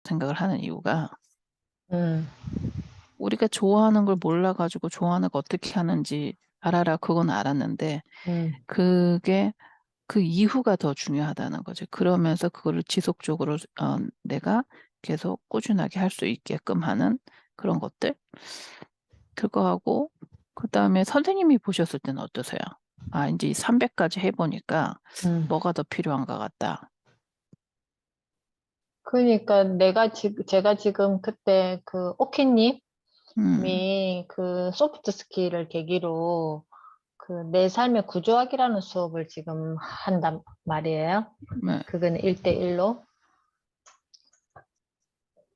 생각을 하는 이유가 음, 우리가 좋아하는 걸 몰라가지고 좋아하는 거 어떻게 하는지 알아라 그건 알았는데 음, 그게 그 이후가 더 중요하다는 거죠. 그러면서 그거를 지속적으로 내가 계속 꾸준하게 할 수 있게끔 하는 그런 것들 그거하고 그다음에 선생님이 보셨을 때는 어떠세요? 아, 이제 300까지 해보니까 음. 뭐가 더 필요한 것 같다. 그러니까 제가 지금 그때 그 오키님이 음, 그 소프트 스킬을 계기로 그 내 삶의 구조학이라는 수업을 지금 한단 말이에요. 네, 그거는 1대1로.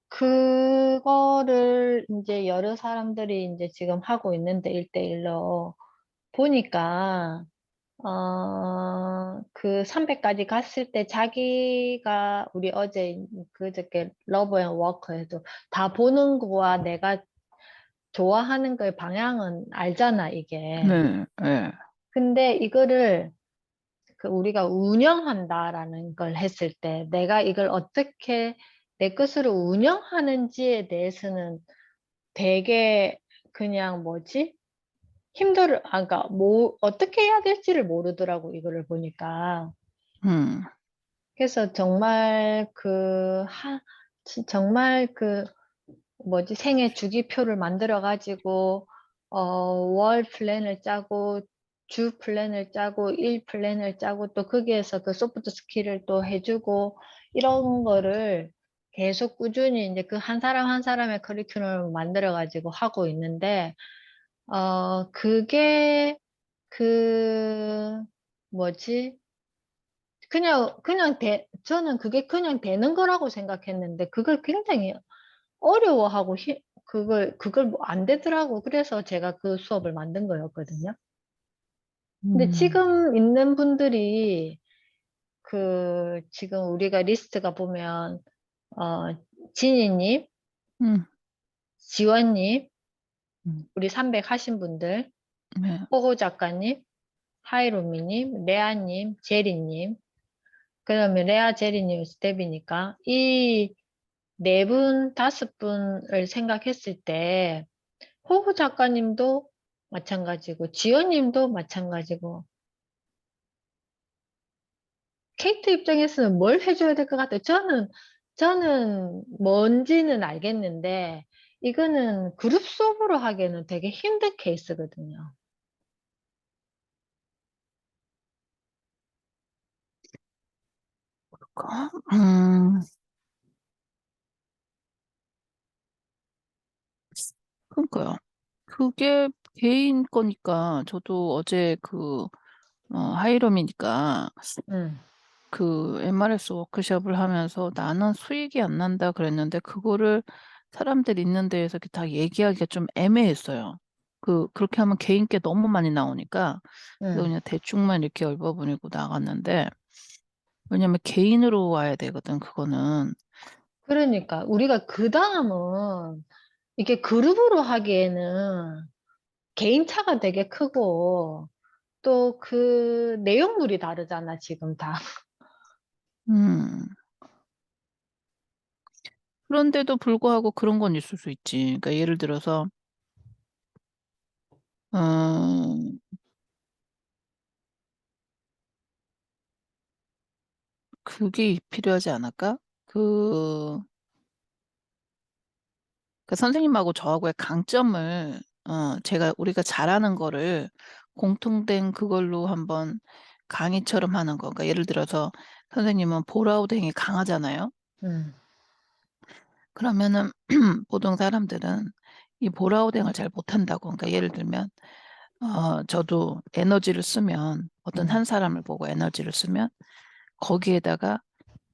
그거를 이제 여러 사람들이 이제 지금 하고 있는데 1대1로 보니까 그 300까지 갔을 때 자기가 우리 어제 그저께 러브 앤 워커에도 다 보는 거와 내가 좋아하는 거의 방향은 알잖아, 이게. 네, 네, 근데 이거를 그 우리가 운영한다라는 걸 했을 때 내가 이걸 어떻게 내 것으로 운영하는지에 대해서는 되게 그냥 뭐지? 그러니까 뭐 어떻게 해야 될지를 모르더라고 이거를 보니까. 음, 그래서 정말 그 뭐지 생애 주기표를 만들어 가지고 월 플랜을 짜고 주 플랜을 짜고 일 플랜을 짜고 또 거기에서 그 소프트 스킬을 또 해주고 이런 거를 계속 꾸준히 이제 그 한 사람 한 사람의 커리큘럼을 만들어 가지고 하고 있는데 그게 그 뭐지 저는 그게 그냥 되는 거라고 생각했는데, 그걸 굉장히 어려워하고, 그걸 뭐 안 되더라고. 그래서 제가 그 수업을 만든 거였거든요. 근데 음, 지금 있는 분들이, 지금 우리가 리스트가 보면, 어, 진희님, 음, 지원님, 음, 우리 300 하신 분들, 네, 호호 작가님, 하이로미님, 레아님, 제리님, 그다음에 레아, 제리님, 스텝이니까, 이 네 분, 다섯 분을 생각했을 때, 호구 작가님도 마찬가지고, 지연님도 마찬가지고, 케이트 입장에서는 뭘 해줘야 될 것 같아요? 저는 뭔지는 알겠는데, 이거는 그룹 수업으로 하기에는 되게 힘든 케이스거든요. 음, 그러니까요. 그게 개인 거니까 저도 어제 하이럼이니까 음, 그 MRS 워크숍을 하면서 나는 수익이 안 난다 그랬는데 그거를 사람들 있는 데에서 이렇게 다 얘기하기가 좀 애매했어요. 그렇게 하면 개인 게 너무 많이 나오니까 그래서 음. 그냥 대충만 이렇게 얼버무리고 나갔는데 왜냐면 개인으로 와야 되거든 그거는. 그러니까, 우리가 그 다음은, 이게 그룹으로 하기에는 개인 차가 되게 크고, 또 그 내용물이 다르잖아, 지금 다. 음. 그런데도 불구하고 그런 건 있을 수 있지. 그러니까 예를 들어서 음, 그게 필요하지 않을까? 그 선생님하고 저하고의 강점을 우리가 잘하는 거를 공통된 그걸로 한번 강의처럼 하는 거. 그러니까 예를 들어서 선생님은 보라우댕이 강하잖아요. 음, 그러면은 보통 사람들은 이 보라우댕을 잘 못한다고. 그러니까 예를 들면 저도 에너지를 쓰면 어떤 음, 한 사람을 보고 에너지를 쓰면 거기에다가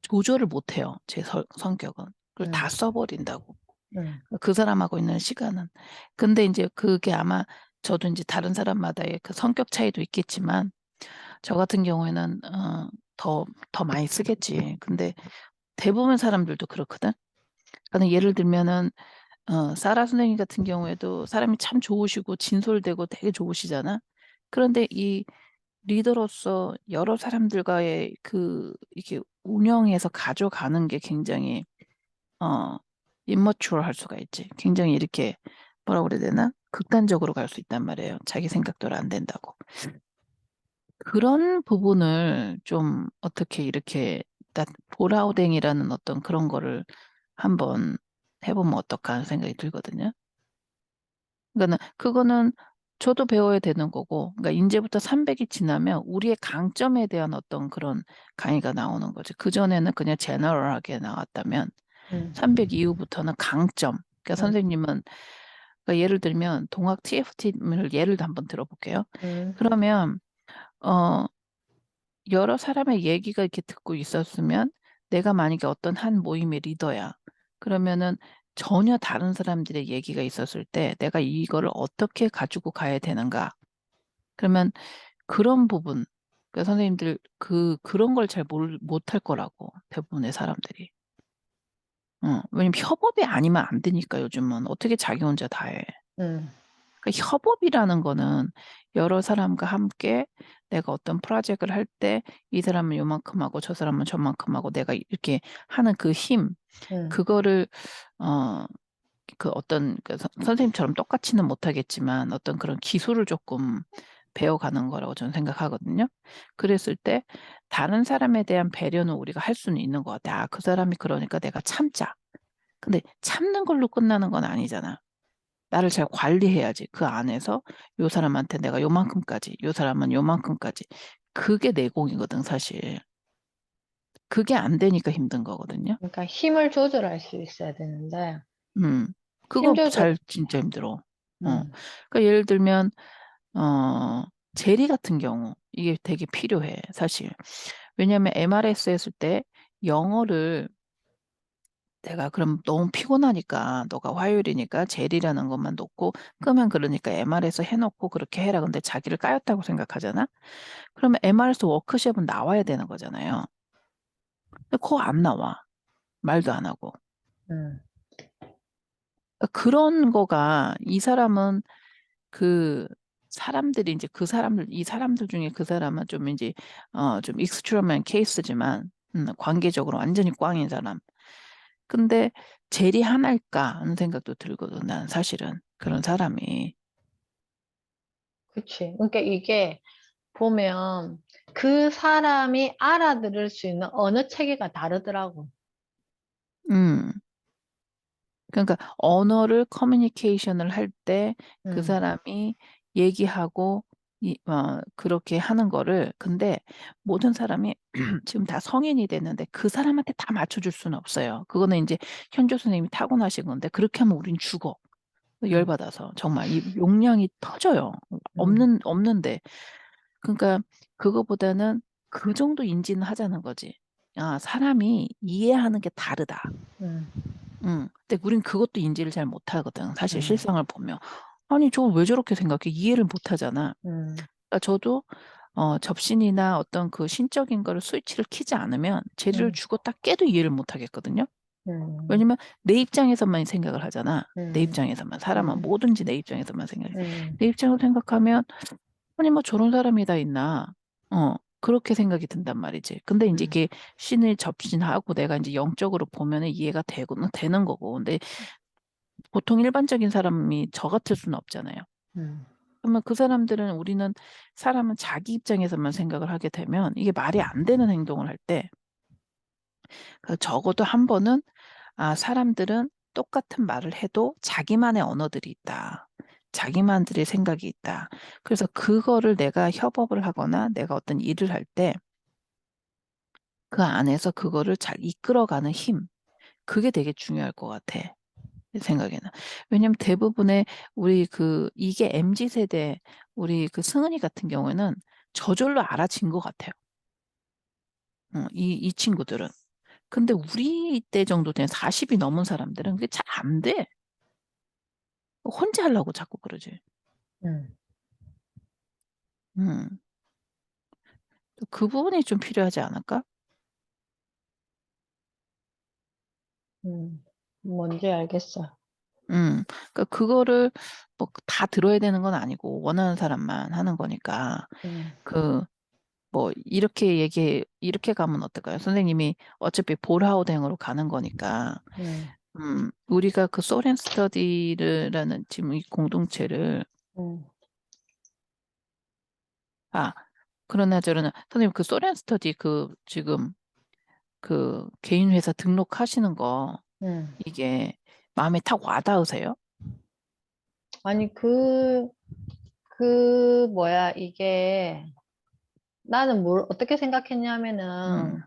조절을 못해요. 제 성격은. 그걸 다 음, 써버린다고. 음, 그 사람하고 있는 시간은. 근데 이제 그게 아마 저도 이제 다른 사람마다의 그 성격 차이도 있겠지만 저 같은 경우에는 더 많이 쓰겠지. 근데 대부분 사람들도 그렇거든. 그러니까 예를 들면은 사라 선생님 같은 경우에도 사람이 참 좋으시고 진솔되고 되게 좋으시잖아. 그런데 이 리더로서 여러 사람들과의 이렇게 운영해서 가져가는 게 굉장히 immature 할 수가 있지. 굉장히 이렇게 뭐라 그래야 되나? 극단적으로 갈 수 있단 말이에요. 자기 생각대로 안 된다고. 그런 부분을 좀 어떻게 이렇게 보라우댕이라는 어떤 그런 거를 한번 해보면 어떨까 하는 생각이 들거든요. 그러니까 그거는 저도 배워야 되는 거고, 그러니까 이제부터 300이 지나면 우리의 강점에 대한 어떤 그런 강의가 나오는 거지. 그전에는 그냥 제너럴하게 나왔다면 음, 300 이후부터는 강점. 그러니까 음, 선생님은 그러니까 예를 들면 동학 TFT를 예를 한번 들어볼게요. 음, 그러면 어 여러 사람의 얘기가 이렇게 듣고 있었으면 내가 만약에 어떤 한 모임의 리더야. 그러면은 전혀 다른 사람들의 얘기가 있었을 때 내가 이거를 어떻게 가지고 가야 되는가. 그러면 그런 부분, 그 선생님들 그런 걸 잘 못할 거라고 대부분의 사람들이. 왜냐면 협업이 아니면 안 되니까 요즘은 어떻게 자기 혼자 다 해. 음, 그 협업이라는 거는 여러 사람과 함께 내가 어떤 프로젝트를 할 때 이 사람은 요만큼 하고 저 사람은 저만큼 하고 내가 이렇게 하는 그 힘, 음, 그거를 어, 그 어떤 선생님처럼 똑같이는 못하겠지만 어떤 그런 기술을 조금 배워가는 거라고 저는 생각하거든요. 그랬을 때 다른 사람에 대한 배려는 우리가 할 수는 있는 것 같아. 아, 그 사람이 그러니까 내가 참자. 근데 참는 걸로 끝나는 건 아니잖아. 나를 잘 관리해야지. 그 안에서 요 사람한테 내가 요만큼까지, 요 사람은 요만큼까지. 그게 내공이거든, 사실. 그게 안 되니까 힘든 거거든요. 그러니까 힘을 조절할 수 있어야 되는데 음. 힘 그거 조절, 잘 진짜 힘들어. 음, 그러니까 예를 들면 제리 같은 경우 이게 되게 필요해, 사실. 왜냐하면 MRS 했을 때 영어를 내가 그럼 너무 피곤하니까 너가 화요일이니까 젤이라는 것만 놓고 끄면 그러니까 MR에서 해놓고 그렇게 해라. 근데 자기를 까였다고 생각하잖아. 그러면 MR에서 워크숍은 나와야 되는 거잖아요. 근데 그거 안 나와. 말도 안 하고. 음, 그러니까 그런 거가 이 사람은 그 사람들이 이제 그 사람들 이 사람들 중에 그 사람은 좀 이제 좀 익스트림한 케이스지만 관계적으로 완전히 꽝인 사람. 근데 젤이 하나일까 하는 생각도 들거든. 난 사실은 그런 사람이. 그치. 그러니까 이게 보면 그 사람이 알아들을 수 있는 언어 체계가 다르더라고. 음. 그러니까 언어를 커뮤니케이션을 할 때 그 음, 사람이 얘기하고 그렇게 하는 거를 근데 모든 사람이 지금 다 성인이 됐는데 그 사람한테 다 맞춰줄 수는 없어요. 그거는 이제 현조 선생님이 타고나신 건데 그렇게 하면 우린 죽어. 음, 열받아서 정말 이 용량이 터져요. 음, 없는데 그러니까 그거보다는 그 정도 인지는 하자는 거지. 아, 사람이 이해하는 게 다르다. 음, 근데 우린 그것도 인지를 잘 못하거든. 사실 음, 실상을 보면. 아니, 저걸 왜 저렇게 생각해? 이해를 못하잖아. 음, 그러니까 저도 접신이나 어떤 그 신적인 거를 스위치를 키지 않으면 쟤를 음, 죽었다 깨도 이해를 못하겠거든요. 음, 왜냐면 내 입장에서만 생각을 하잖아. 내 음, 입장에서만. 사람은 음, 뭐든지 내 입장에서만 생각해. 음, 내 입장으로 생각하면 아니 뭐 저런 사람이 다 있나. 그렇게 생각이 든단 말이지. 근데 이제 음, 이게 신을 접신하고 내가 이제 영적으로 보면은 이해가 되는 거고. 근데 보통 일반적인 사람이 저 같을 수는 없잖아요. 음, 그러면 그 사람들은 사람은 자기 입장에서만 생각을 하게 되면 이게 말이 안 되는 행동을 할 때, 적어도 한 번은, 아, 사람들은 똑같은 말을 해도 자기만의 언어들이 있다. 자기만들의 생각이 있다. 그래서 그거를 내가 협업을 하거나 내가 어떤 일을 할 때 그 안에서 그거를 잘 이끌어가는 힘. 그게 되게 중요할 것 같아. 내 생각에는. 왜냐면 대부분의 이게 MZ 세대, 우리 그 승은이 같은 경우에는 저절로 알아진 것 같아요. 이 친구들은. 근데 우리 때 정도 된 40이 넘은 사람들은 그게 잘 안 돼. 혼자 하려고 자꾸 그러지. 음, 음. 그 부분이 좀 필요하지 않을까? 뭔지 알겠어. 그러니까 그거를 뭐 다 들어야 되는 건 아니고 원하는 사람만 하는 거니까. 음, 뭐 이렇게 가면 어떨까요? 선생님이 어차피 볼하우댕으로 가는 거니까 음, 우리가 그 소렌 스터디라는 지금 이 공동체를 음, 그러나 저러나 선생님 그 소렌 스터디 그 지금 그 개인 회사 등록하시는 거 음. 이게 마음에 탁 와닿으세요? 아니, 뭐야, 이게, 나는 어떻게 생각했냐면은, 음,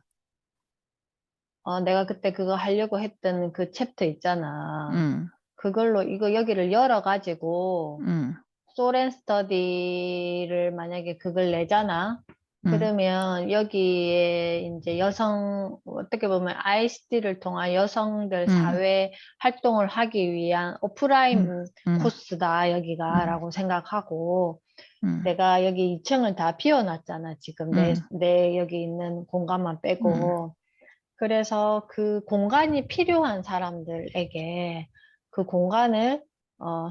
내가 그때 그거 하려고 했던 그 챕터 있잖아. 음, 그걸로 이거 여기를 열어가지고, 음, 소렌 스터디를 만약에 그걸 내잖아. 음, 그러면 여기에 이제 어떻게 보면 ICT를 통한 여성들 음, 사회 활동을 하기 위한 음, 오프라인 음, 코스다, 여기가, 음, 라고 생각하고, 음, 내가 여기 2층을 다 비워놨잖아, 지금 음, 내 여기 있는 공간만 음, 빼고. 그래서 그 공간이 필요한 사람들에게 그 공간을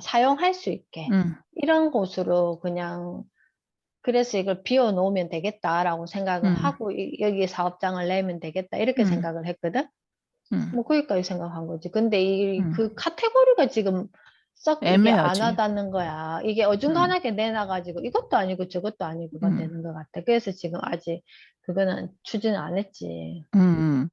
사용할 수 있게 음, 이런 곳으로 그냥 그래서 이걸 비워 놓으면 되겠다라고 생각을 음, 하고 여기 사업장을 내면 되겠다 이렇게 음, 생각을 했거든. 음, 뭐 거기까지 생각한 거지. 근데 음. 그 카테고리가 지금 썩 이게 안 애매하지. 와닿는 거야. 이게 음, 어중간하게 내놔가지고 이것도 아니고 저것도 아니고가 음, 되는 것 같아. 그래서 지금 아직 그거는 추진을 안 했지. 음.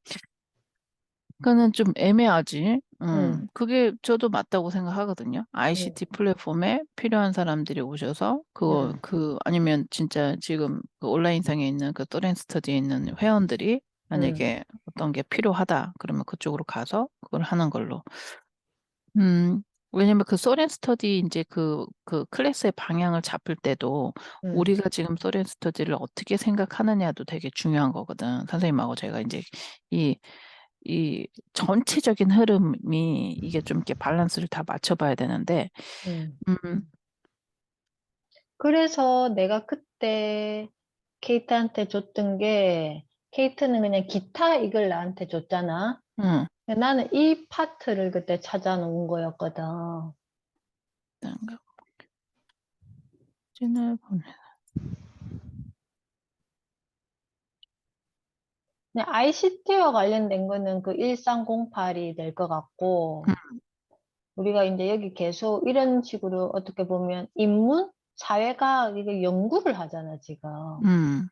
그거는 좀 애매하지. 응, 그게 저도 맞다고 생각하거든요. 응, ICT 플랫폼에 필요한 사람들이 오셔서 응, 아니면 진짜 지금 그 온라인상에 있는 그 또렌 스터디에 있는 회원들이 응, 만약에 어떤 게 필요하다 그러면 그쪽으로 가서 그걸 하는 걸로. 음, 왜냐면 그 소렌 스터디 이제 그 클래스의 방향을 잡을 때도 응, 우리가 지금 소렌 스터디를 어떻게 생각하느냐도 되게 중요한 거거든. 선생님하고 제가 이제 이, 이 전체적인 흐름이 이게 좀 이렇게 밸런스를 다 맞춰봐야 되는데, 응. 음, 그래서 내가 그때 케이트한테 줬던 게 케이트는 그냥 기타 이걸 나한테 줬잖아. 음, 근데 나는 이 파트를 그때 찾아 놓은 거였거든. 사진을 보내. 근데 ICT와 관련된 거는 그 1308이 될 것 같고, 우리가 이제 여기 계속 이런 식으로 어떻게 보면 인문? 사회가 이게 연구를 하잖아, 지금. 음,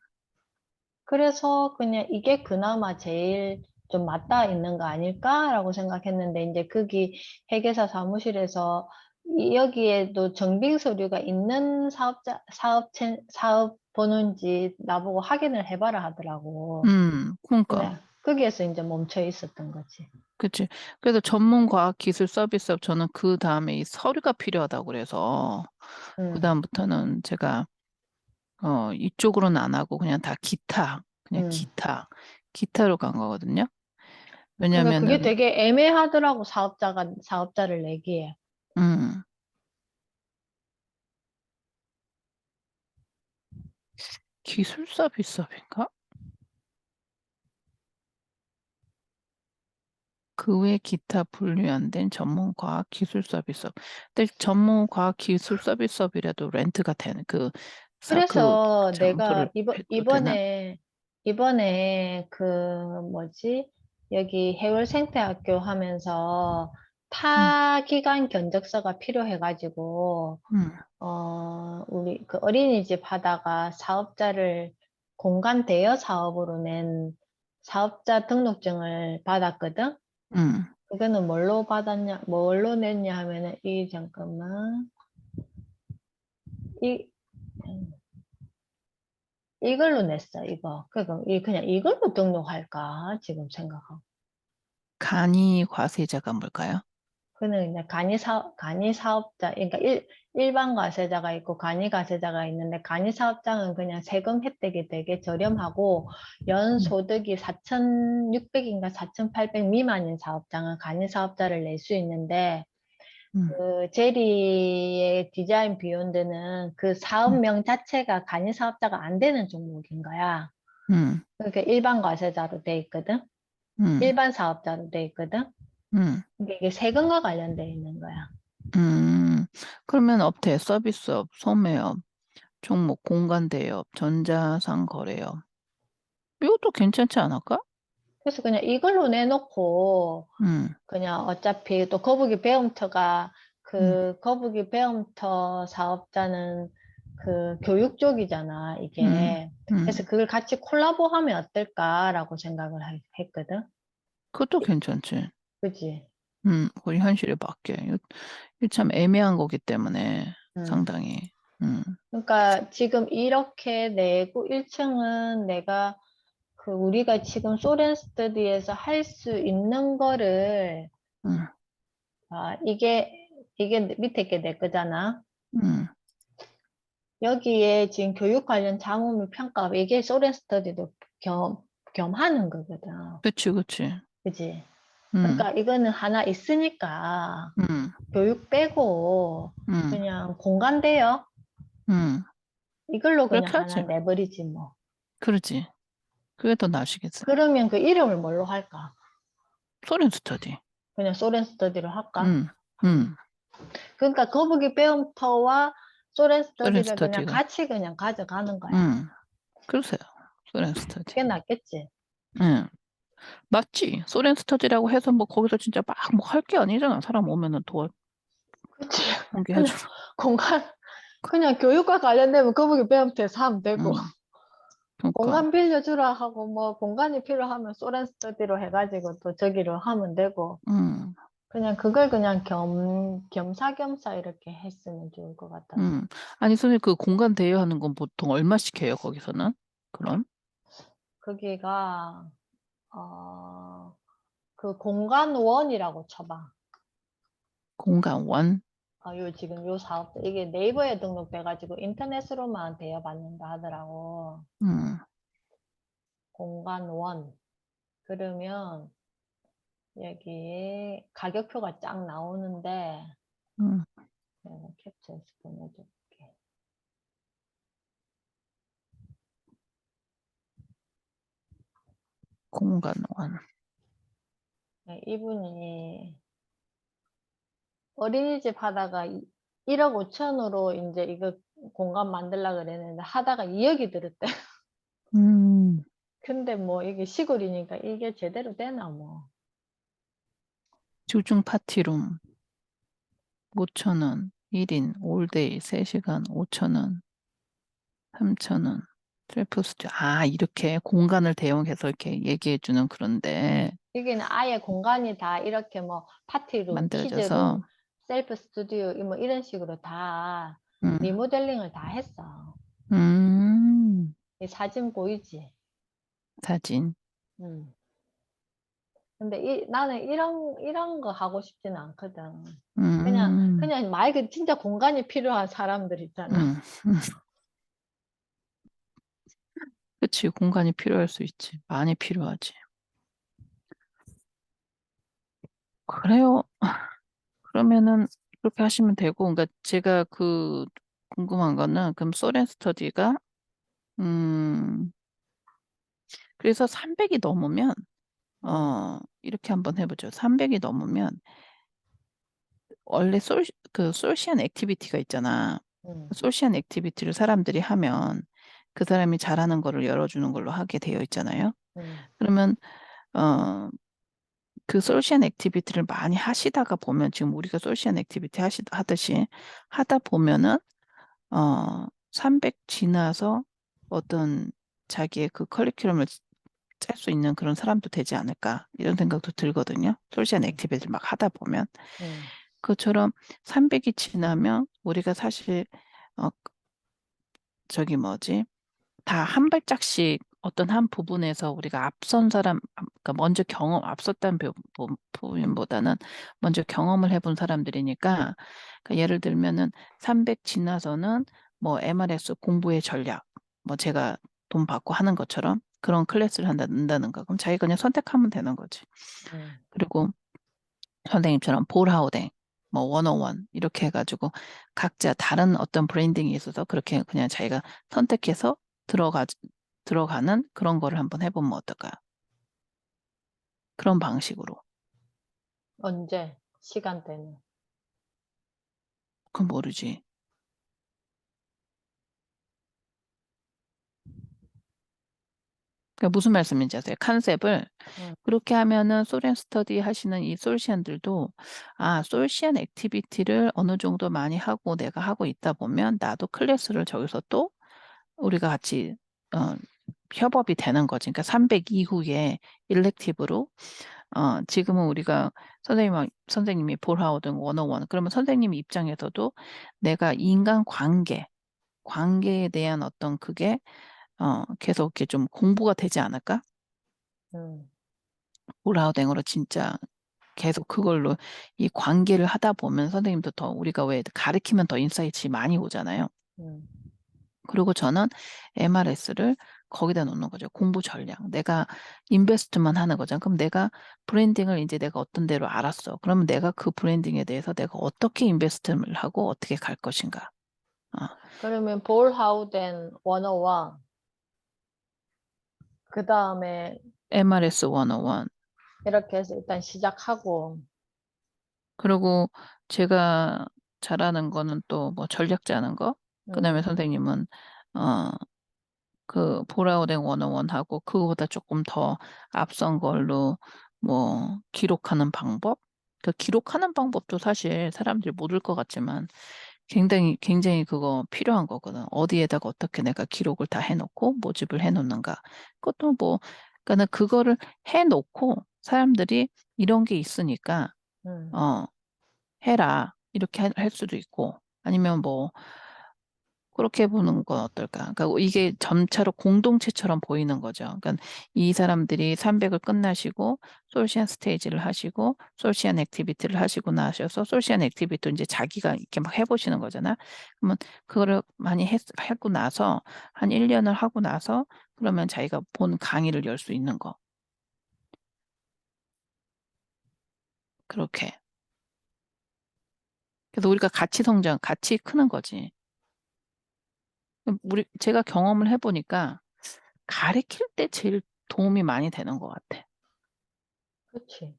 그래서 그냥 이게 그나마 제일 좀 맞닿아 있는 거 아닐까라고 생각했는데, 이제 거기 회계사 사무실에서 여기에도 정빙 서류가 있는 사업 번호인지 나보고 확인을 해봐라 하더라고. 근데 그러니까. 거기에서 이제 멈춰 있었던 거지. 그치. 그래서 전문과학기술 서비스업 저는 그 다음에 이 서류가 필요하다고 그래서 그 응, 다음부터는 제가 이쪽으로는 안 하고 그냥 다 그냥 응. 기타로 간 거거든요. 그러니까 그게 왜냐면은, 되게 애매하더라고, 사업자를 내기에. 음, 기술 서비스업인가? 그 외 기타 분류 안 된 전문과학 기술 서비스업. 근데 전문과학 기술 서비스업이라도 렌트가 되는 그 그래서 장소를 내가 해도 되나? 이번에 그 뭐지? 여기 해월생태학교 하면서 음, 타기관 견적서가 필요해가지고, 음, 우리 그 어린이집 하다가 공간 대여 사업으로 낸 사업자 등록증을 받았거든? 음. 그거는 뭘로 냈냐 하면은, 잠깐만. 이, 이걸로 냈어, 이거. 그러니까 그냥 이걸로 등록할까, 지금 생각하고. 간이 과세자가 뭘까요? 그는 이제 간이 사업자, 그러니까 일반 과세자가 있고 간이 과세자가 있는데, 간이 사업장은 그냥 세금 혜택이 되게 저렴하고, 음, 연소득이 4,600인가 4,800 미만인 사업장은 간이 사업자를 낼 수 있는데, 음, 그 제리의 디자인 비욘드는 그 음, 사업명 자체가 간이 사업자가 안 되는 종목인 거야. 음, 그러니까 일반 과세자로 돼 있거든. 음, 일반 사업자로 돼 있거든. 음, 근데 이게 세금과 관련돼 있는 거야. 그러면 업태, 서비스업, 소매업, 종목 공간 대여, 전자상 거래요. 이것도 괜찮지 않을까? 그래서 그냥 이걸로 내놓고 음, 그냥 어차피 또 거북이 배움터가 음, 그 거북이 배움터 사업자는 그 교육 쪽이잖아, 음, 이게. 그래서 음. 그걸 같이 콜라보하면 어떨까라고 생각을 했거든. 그것도 괜찮지. 그지? 우리 현실에 맞게. 이거 참 애매한 거기 때문에 음. 상당히. 그러니까 지금 이렇게 내고 1층은 내가 그 우리가 지금 소렌 스터디에서 할 수 있는 거를 음, 이게 밑에 게 내 거잖아. 음. 여기에 지금 교육 관련 자문물 평가 이게 소렌 스터디도 겸하는 거거든. 그치, 그치. 그지? 음, 그러니까 이거는 하나 있으니까 음, 교육 빼고 음, 그냥 공간대요. 음. 이걸로 그냥 그렇게 하나 하지. 내버리지 뭐. 그러지. 그게 더 나으시겠어. 그러면 그 이름을 뭘로 할까? 소렌 스터디. 그냥 소렌 스터디로 할까? 음, 음. 음. 그러니까 거북이 배움터와 소렌 소렌 스터디를 그냥 스터디가. 같이 그냥 가져가는 거야. 음, 그러세요. 소렌 스터디. 그게 낫겠지? 음. 맞지. 소렌 스터디라고 해서 뭐 거기서 진짜 막 뭐 할 게 아니잖아. 사람 오면은 도와, 그치? 그냥 공개해주는. 공간, 그냥 교육과 관련되면 거북이 배움터에서 하면 되고, 음, 그러니까. 공간 빌려주라 하고, 뭐, 공간이 필요하면 소렌 스터디로 해가지고 또 저기로 하면 되고, 음, 그냥 그걸 그냥 겸사겸사 이렇게 했으면 좋을 것 같더라. 음. 아니, 선생님, 그 공간 대여하는 건 보통 얼마씩 해요, 거기서는? 그럼? 거기가, 어, 그 공간원이라고 쳐봐. 공간 요 지금 요 사업, 이게 네이버에 등록돼가지고 인터넷으로만 대여받는다 하더라고. 음, 공간원. 그러면 여기에 가격표가 쫙 나오는데, 음, 내가 캡처해서 보내줄게. 공간 네, 이분이 어린이집 하다가 1억 5천으로 이제 이거 공간 만들려고 그랬는데 하다가 2억이 들었대. 음, 근데 뭐 이게 시골이니까 이게 제대로 되나 뭐. 집중 파티룸 5,000원, 1인, 올데이 3시간 5,000원, 3,000원, 셀프 스튜디오. 아, 이렇게 공간을 대용해서 이렇게 얘기해주는 그런데 여기는 아예 공간이 다 이렇게 뭐 파티룸, 만들어져서, 키즈룸, 셀프 스튜디오 뭐 이런 식으로 다 음, 리모델링을 다 했어. 음, 이 사진 보이지? 사진. 음. 근데 나는 이런 거 하고 싶지는 않거든. 음, 그냥 말 그 진짜 공간이 필요한 사람들 있잖아. 음, 음. 그치, 공간이 필요할 수 있지. 많이 필요하지. 그래요. 그러면은 그렇게 하시면 되고, 그러니까 제가 그 궁금한 거는 그럼 소렌 스터디가 음 그래서 300이 넘으면 응, 이렇게 한번 해보죠. 300이 넘으면 원래 그 솔시안 액티비티가 있잖아. 응, 솔시안 액티비티를 사람들이 하면 그 사람이 잘하는 거를 열어주는 걸로 하게 되어 있잖아요. 응, 그러면 어 그 솔시안 액티비티를 많이 하시다가 보면 지금 우리가 솔시안 액티비티 하듯이 하다 보면은 300 지나서 어떤 자기의 그 커리큘럼을 짤 수 있는 그런 사람도 되지 않을까 이런 생각도 들거든요. 솔시안 응, 액티비티를 막 하다 보면 응, 그처럼 300이 지나면 우리가 사실 어 저기 뭐지 다 한 발짝씩 어떤 한 부분에서 우리가 앞선 사람, 그러니까 먼저 앞섰다는 부분보다는 먼저 경험을 해본 사람들이니까, 그러니까 예를 들면은 300 지나서는 뭐 MRS 공부의 전략, 뭐 제가 돈 받고 하는 것처럼 그런 클래스를 한다는 거. 그럼 자기가 그냥 선택하면 되는 거지. 응. 그리고 선생님처럼 볼하우댕, 뭐 원어원 이렇게 해가지고 각자 다른 어떤 브랜딩이 있어서 그렇게 그냥 자기가 선택해서 들어가는 그런 거를 한번 해보면 어떨까요? 그런 방식으로. 언제? 시간대는. 。 는. 。 그. 。 그. 。 그. 。 그. 。 그. 。 그. 。 그. 。 그. 。 그. 。 그. 。 그. 。 그. 。 그. 。 그. 。 그. 。 그. 。 그. 。 그. 。 그건 모르지. 그러니까 무슨 말씀인지 아세요? 컨셉을 음, 그렇게 하면은 소련 스터디 하시는 이 솔시안들도 솔시안 액티비티를 어느 정도 많이 하고 내가 하고 있다 보면 나도 클래스를 저기서 또 우리가 같이 어, 협업이 되는 거지. 그러니까 300 이후에 일렉티브로 지금은 우리가 선생님이 볼하우든 101 그러면 선생님 입장에서도 내가 인간 관계에 대한 어떤 그게 계속 이렇게 좀 공부가 되지 않을까? 음, 볼하우딩으로 진짜 계속 그걸로 이 관계를 하다 보면 선생님도 더 우리가 왜 가르치면 더 인사이트가 많이 오잖아요. 음. 그리고 저는 MRS를 거기다 놓는 거죠. 공부 전략. 내가 인베스트만 하는 거죠. 그럼 내가 브랜딩을 이제 내가 어떤 대로 알았어. 그러면 내가 그 브랜딩에 대해서 내가 어떻게 인베스트를 하고 어떻게 갈 것인가. 어, 그러면 볼하우덴 101, 그 다음에 MRS 101. 이렇게 해서 일단 시작하고, 그리고 제가 잘하는 거는 또 뭐 전략 짜는 거. 그다음에 음, 선생님은 어, 그 보라우댕 101하고 그거보다 조금 더 앞선 걸로 뭐 기록하는 방법? 그 기록하는 방법도 사실 사람들이 모를 것 같지만 굉장히 그거 필요한 거거든. 어디에다가 어떻게 내가 기록을 다 해놓고 모집을 해놓는가. 그것도 뭐, 그러니까는 그거를 해놓고 사람들이 이런 게 있으니까, 음. 어, 해라. 이렇게 할 수도 있고, 아니면 뭐, 그렇게 보는 건 어떨까? 그러니까 이게 점차로 공동체처럼 보이는 거죠. 그러니까 이 사람들이 300을 끝나시고 솔시안 스테이지를 하시고 솔시안 액티비티를 하시고 나셔서 솔시안 액티비티 이제 자기가 이렇게 막 해보시는 거잖아. 그러면 그거를 많이 하고 나서 한 1년을 하고 나서 그러면 자기가 본 강의를 열 수 있는 거. 그렇게. 그래서 우리가 같이 성장, 같이 크는 거지. 제가 경험을 해보니까 가르칠 때 제일 도움이 많이 되는 것 같아. 그치.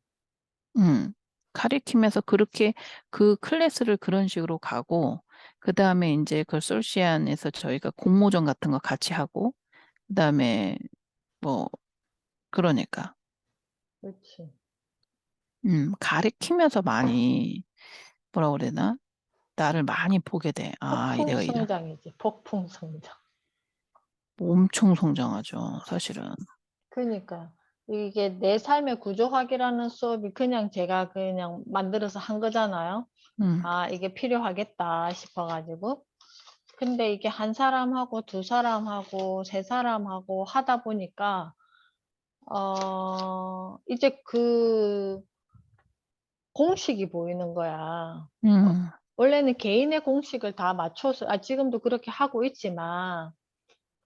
가리키면서 그렇게 그 클래스를 그런 식으로 가고, 그 다음에 이제 그 솔시안에서 저희가 공모전 같은 거 같이 하고, 그 다음에 뭐, 그러니까, 그치. 가리키면서 많이, 뭐라 그래나? 나를 많이 보게 돼. 폭풍 내가 이런, 성장이지, 폭풍 성장. 엄청 성장하죠, 사실은. 그러니까 이게 내 삶의 구조학이라는 수업이 그냥 제가 그냥 만들어서 한 거잖아요. 음, 이게 필요하겠다 싶어가지고. 근데 이게 한 사람하고 두 사람하고 세 사람하고 하다 보니까 이제 그 공식이 보이는 거야. 음, 원래는 개인의 공식을 다 맞춰서 지금도 그렇게 하고 있지만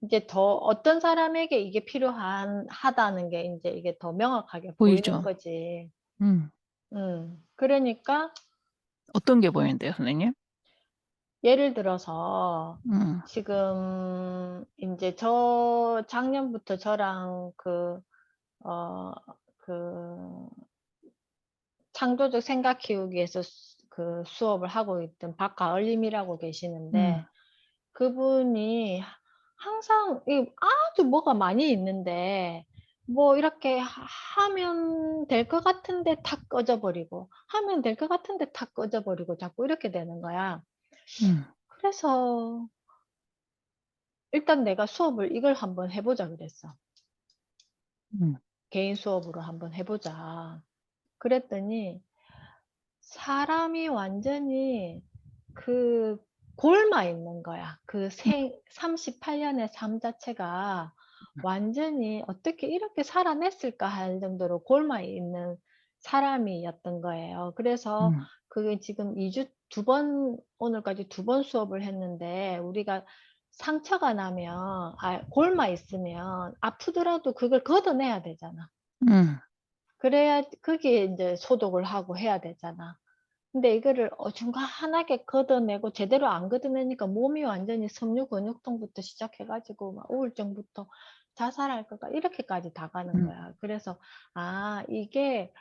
이제 더 어떤 사람에게 이게 하다는 게 이제 이게 더 명확하게 보이는 보이죠? 거지. 음, 그러니까 어떤 게 보이는데요, 선생님? 예를 들어서 음, 지금 이제 저 작년부터 저랑 어, 그 창조적 생각 키우기에서 그 수업을 하고 있던 박가을님이라고 음, 계시는데 그분이 항상 아주 뭐가 많이 있는데 뭐 이렇게 하면 될 것 같은데 탁 꺼져버리고 하면 될 것 같은데 탁 꺼져버리고 자꾸 이렇게 되는 거야. 음, 그래서 일단 내가 수업을 이걸 한번 해보자 그랬어. 음, 개인 수업으로 한번 해보자. 그랬더니 사람이 완전히 그 골마 있는 거야. 38년의 삶 자체가 완전히 어떻게 이렇게 살아냈을까 할 정도로 골마 있는 사람이었던 거예요. 그래서 음, 그게 지금 2주 두 번, 오늘까지 두 번 수업을 했는데 우리가 상처가 나면, 골마 있으면 아프더라도 그걸 걷어내야 되잖아. 음, 그래야 그게 이제 소독을 하고 해야 되잖아. 근데 이거를 어중간하게 걷어내고 제대로 안 걷어내니까 몸이 완전히 섬유 근육통부터 시작해가지고 막 우울증부터 자살할 것까 이렇게까지 다 가는 음, 거야. 그래서 이게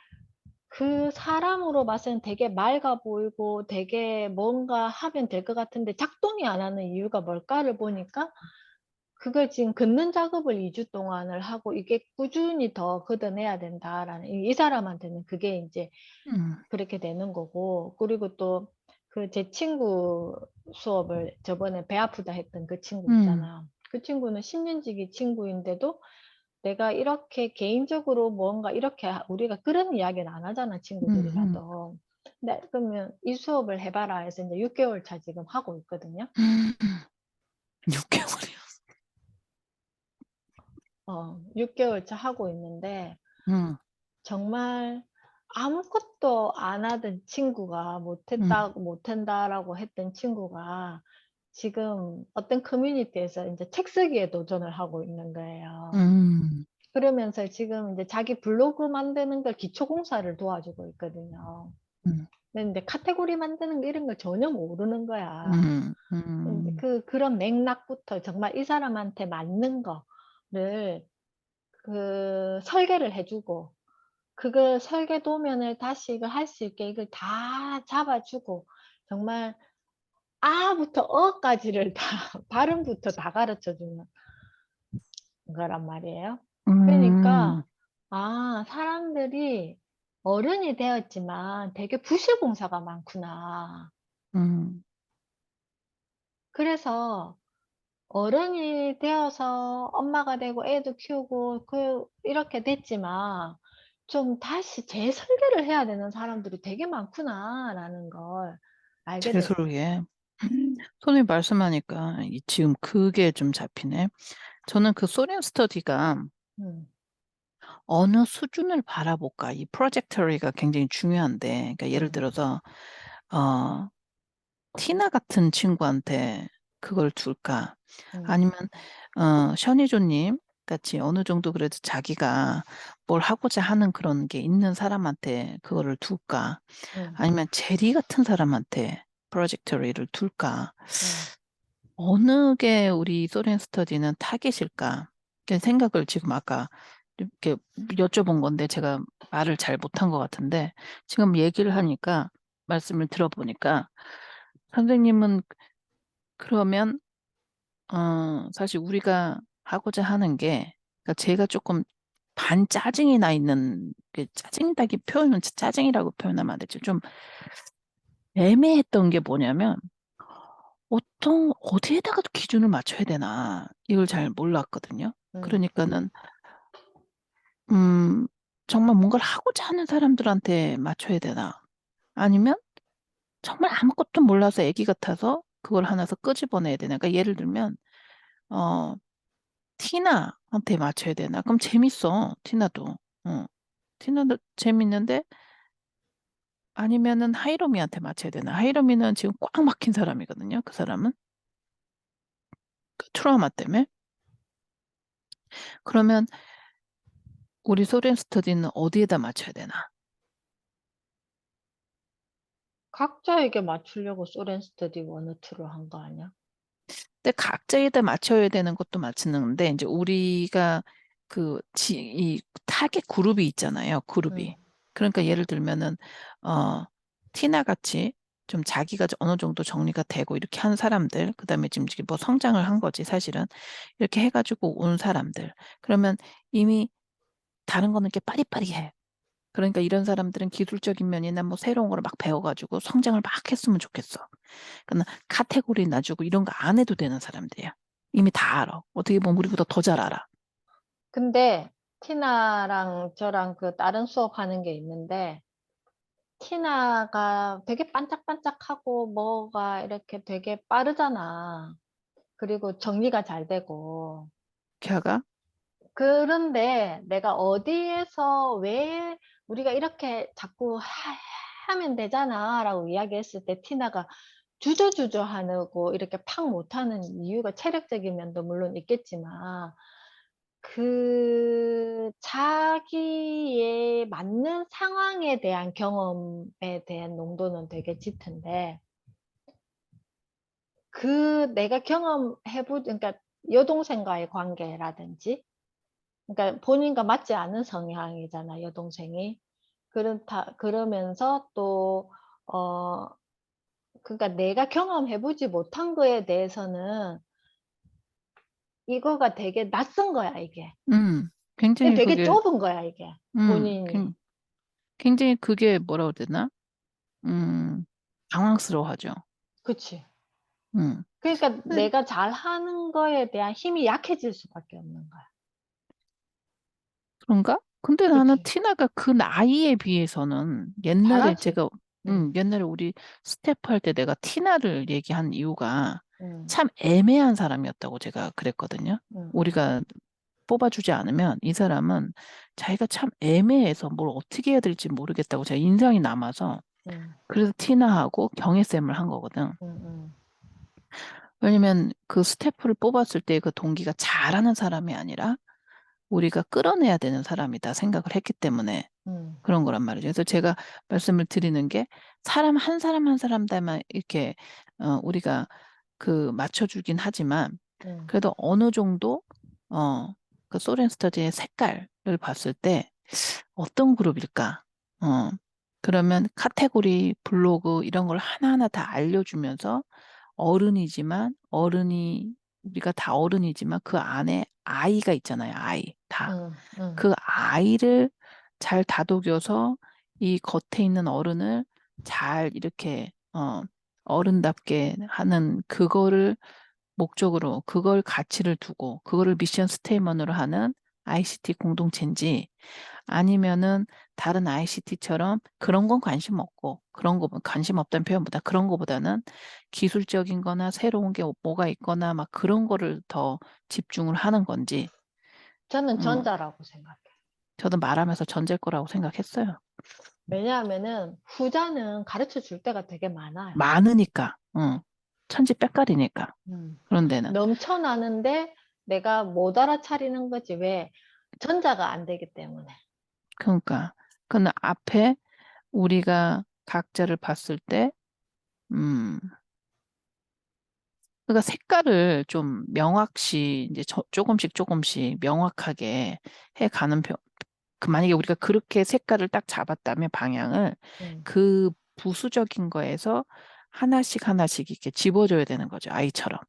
그 사람으로 봐서는 되게 맑아 보이고 되게 뭔가 하면 될 것 같은데 작동이 안 하는 이유가 뭘까를 보니까 그걸 지금 긋는 작업을 2주 동안을 하고 이게 꾸준히 더 걷어내야 된다라는 이 사람한테는 그게 인제 음. 그렇게 되는 거고, 그리고 또 그 제 친구 수업을 저번에 배 아프다 했던 그 친구 음. 있잖아. 그 친구는 10 년지기 친구인데도 내가 이렇게 개인적으로 뭔가 이렇게 우리가 그런 이야기는 안 하잖아, 음음. 친구들이라도. 네, 그러면 "이 수업을 해 봐라." 해서 인제 6 개월 차 지금 하고 있거든요. 음. 6 개월이요. 6 개월 차 하고 있는데 음. 정말 아무것도 안 하던 친구가 음. 못한다라고 했던 친구가 지금 어떤 커뮤니티에서 인제 책 쓰기에 도전을 하고 있는 거예요. 음. 그러면서 지금 인제 자기 블로그 만드는 걸 기초 공사를 도와주고 있거든요. 음. 근데 카테고리 만드는 거 이런 걸 전혀 모르는 거야. 음. 근데 음. 그런 맥락부터 정말 이 사람한테 맞는 거를 설계를 해 주고, 그걸 설계 도면을 다시 이걸 할 수 있게 이걸 다 잡아 주고, 정말 아부터 어까지를 다 발음부터 다 가르쳐 주는 거란 말이에요. 음. 그러니까 사람들이 어른이 되었지만 되게 부실 공사가 많구나. 음. 그래서 어른이 되어서 엄마가 되고 애도 키우고 이렇게 됐지만 좀 다시 재설계를 해야 되는 사람들이 되게 많구나라는 걸 알게 됐어요. 재설계. 선생님 말씀하니까 지금 그게 좀 잡히네. 저는 그 소련 스터디가 음. 어느 수준을 바라볼까 이 트래젝토리가 굉장히 중요한데, 그러니까 예를 음. 들어서 어 티나 같은 친구한테 그걸 줄까? 음. 아니면 션희조 님 같이 어느 정도 그래도 자기가 뭘 하고자 하는 그런 게 있는 사람한테 그거를 둘까? 음. 아니면 제리 같은 사람한테 프로젝터리를 둘까? 음. 어느 게 우리 소련 스터디는 타깃일까? 그 생각을 지금 아까 이렇게 여쭤본 건데 제가 말을 잘 못한 것 같은데, 지금 얘기를 하니까 말씀을 들어보니까 선생님은 그러면 사실 우리가 하고자 하는 게, 그러니까 제가 조금 반짜증이 나 있는, 그 짜증이라기 표현은 짜증이라고 표현하면 안 되죠. 좀 애매했던 게 뭐냐면 어디에다가 기준을 맞춰야 되나 이걸 잘 몰랐거든요. 음. 그러니까는 음 정말 뭔가를 하고자 하는 사람들한테 맞춰야 되나, 아니면 정말 아무것도 몰라서 애기 같아서 그걸 하나서 끄집어내야 되나. 그러니까 예를 들면 어 티나한테 맞춰야 되나? 그럼 재밌어, 티나도. 어. 티나도 재밌는데, 아니면은 하이로미한테 맞춰야 되나? 하이로미는 지금 꽉 막힌 사람이거든요, 그 사람은. 그 트라우마 때문에. 그러면 우리 소렌 스터디는 어디에다 맞춰야 되나? 각자에게 맞추려고 소렌 스터디 1, 2를 한 거 아니야? 근데 각자에다 맞춰야 되는 것도 맞추는데 인제 우리가 이 타겟 그룹이 있잖아요, 그룹이. 음. 그러니까 예를 들면은 어 티나 같이 좀 자기가 어느 정도 정리가 되고 이렇게 한 사람들, 그다음에 지금 이게 뭐 성장을 한 거지 사실은. 이렇게 해 가지고 온 사람들. 그러면 이미 다른 거는 이렇게 빠리빠리해. 그러니까 이런 사람들은 기술적인 면이나 뭐 새로운 거를 막 배워 가지고 성장을 막 했으면 좋겠어. 그러니까 카테고리 놔주고 이런 거 안 해도 되는 사람들이야. 이미 다 알아. 어떻게 보면 우리보다 더 잘 알아. 근데 티나랑 저랑 그 다른 수업하는 게 있는데, 티나가 되게 반짝반짝하고 뭐가 이렇게 되게 빠르잖아. 그리고 정리가 잘 되고. 걔가 그런데 내가 어디에서 "왜 우리가 이렇게 자꾸 하면 되잖아."라고 이야기했을 때 티나가 주저주저하고 이렇게 팍 못하는 이유가 체력적인 면도 물론 있겠지만, 자기에 맞는 상황에 대한 경험에 대한 농도는 되게 짙은데, 내가 경험해 그러니까 여동생과의 관계라든지, 그러니까 본인과 맞지 않는 성향이잖아, 여동생이. 그러면서 또 어 그러니까 내가 경험해 보지 못한 거에 대해서는 이거가 되게 낯선 거야, 이게. 굉장히 되게 그게, 좁은 거야, 이게. 음, 본인이. 굉- 굉장히 그게 뭐라고 해야 되나? 당황스러워하죠. 그치. 음. 그러니까 근데 내가 잘하는 거에 대한 힘이 약해질 수밖에 없는 거야. 그런가? 근데 나는 그치. 티나가 그 나이에 비해서는 옛날에 잘하지. 제가, 응, 옛날에 우리 스텝 할 때 내가 티나를 얘기한 이유가 응, 참 애매한 사람이었다고 제가 그랬거든요. 응, 응, 우리가 뽑아주지 않으면 이 사람은 자기가 참 애매해서 뭘 어떻게 해야 될지 모르겠다고 제가 인상이 남아서 응, 그래서 티나하고 경혜쌤을 한 거거든. 응, 응, 왜냐면 그 스태프를 뽑았을 때 그 동기가 잘하는 사람이 아니라 우리가 끌어내야 되는 사람이다 생각을 했기 때문에 응, 그런 거란 말이죠. 그래서 제가 말씀을 드리는 게 사람 한 사람 한 사람다만 이렇게 우리가 그 맞춰주긴 하지만 응. 그래도 어느 정도 어, 그 소렌 스터디의 색깔을 봤을 때 어떤 그룹일까? 어, 그러면 카테고리, 블로그 이런 걸 하나하나 다 알려주면서 어른이지만 어른이 우리가 다 어른이지만 그 안에 아이가 있잖아요. 아이 다. 응, 응. 그 아이를 잘 다독여서 이 겉에 있는 어른을 잘 이렇게 어른답게 하는 그거를 목적으로 그걸 가치를 두고 그거를 미션 스테이먼으로 하는 ICT 공동체인지 아니면은 다른 ICT처럼 그런 건 관심 없고 그런 거 관심 없다는 표현보다 그런 거보다는 기술적인 거나 새로운 게 뭐가 있거나 막 그런 거를 더 집중을 하는 건지 저는 어, 전자라고 생각해. 저도 말하면서 전제일 거라고 생각했어요. 왜냐하면은 후자는 가르쳐 줄 때가 되게 많아요. 많으니까, 천지백갈이니까 음. 그런 데는 넘쳐나는데 내가 못 알아차리는 거지. 왜? 전자가 안 되기 때문에. 그러니까 그 앞에 우리가 각자를 봤을 때, 음, 그러니까 색깔을 좀 명확시 이제 조금씩 조금씩 명확하게 해 가는 그 만약에 우리가 그렇게 색깔을 딱 잡았다면 방향을 음. 그 부수적인 거에서 하나씩 하나씩 이렇게 집어줘야 되는 거죠. 아이처럼.